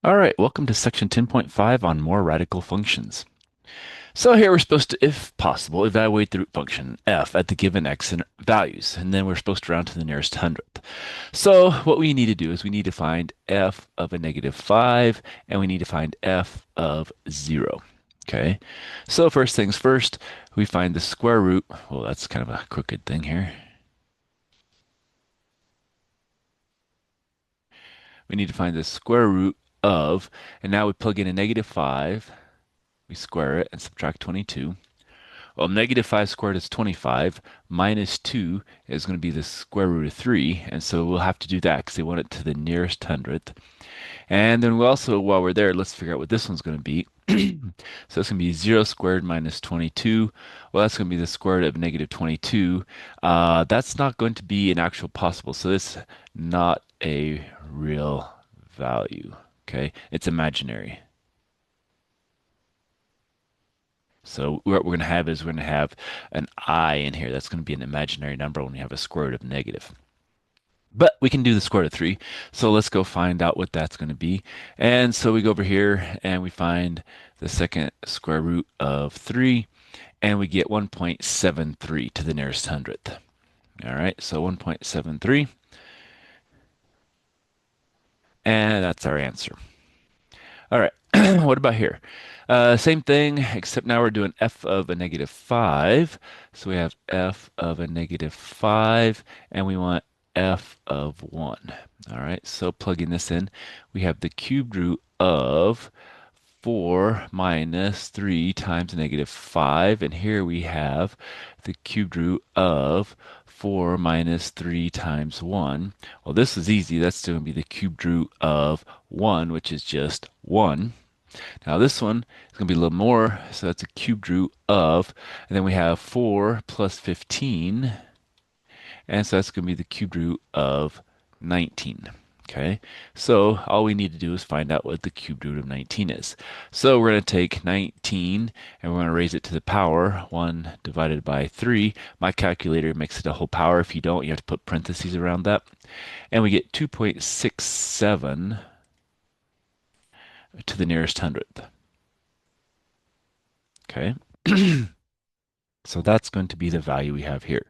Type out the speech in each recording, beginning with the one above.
All right, welcome to section 10.5 on more radical functions. So here we're supposed to, if possible, evaluate the root function f at the given x and values, and then we're supposed to round to the nearest hundredth. So what we need to do is we need to find f of a negative 5, and we need to find f of 0. Okay, so first things first, we find the square root. Well, that's kind of a crooked thing here. We need to find the square root of, and now we plug in a negative 5. We square it and subtract 22. Well, negative 5 squared is 25. Minus 2 is going to be the square root of 3. And so we'll have to do that because they want it to the nearest hundredth. And then we also, while we're there, let's figure out what this one's going to be. So it's going to be 0 squared minus 22. Well, that's going to be the square root of negative 22. That's not going to be an actual possible. So it's not a real value. Okay. It's imaginary. So what we're going to have is we're going to have an I in here. That's going to be an imaginary number when we have a square root of negative. But we can do the square root of 3. So let's go find out what that's going to be. And so we go over here and we find the second square root of 3. And we get 1.73 to the nearest hundredth. All right, so 1.73. And that's our answer. All right, what about here? Same thing, except now we're doing f of a negative 5. So we have f of a negative 5, and we want f of 1. All right, so plugging this in, we have the cubed root of 4 minus 3 times negative 5. And here we have the cubed root of 4 minus 3 times 1. Well, this is easy. That's going to be the cubed root of 1, which is just 1. Now this one is going to be a little more, so that's a cubed root of, and then we have 4 plus 15, and so that's going to be the cubed root of 19. Okay, so all we need to do is find out what the cubed root of 19 is. So we're going to take 19 and we're going to raise it to the power 1 divided by 3. My calculator makes it a whole power. If you don't, you have to put parentheses around that. And we get 2.67 to the nearest hundredth. Okay. So that's going to be the value we have here.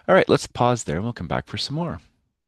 All right, let's pause there and we'll come back for some more.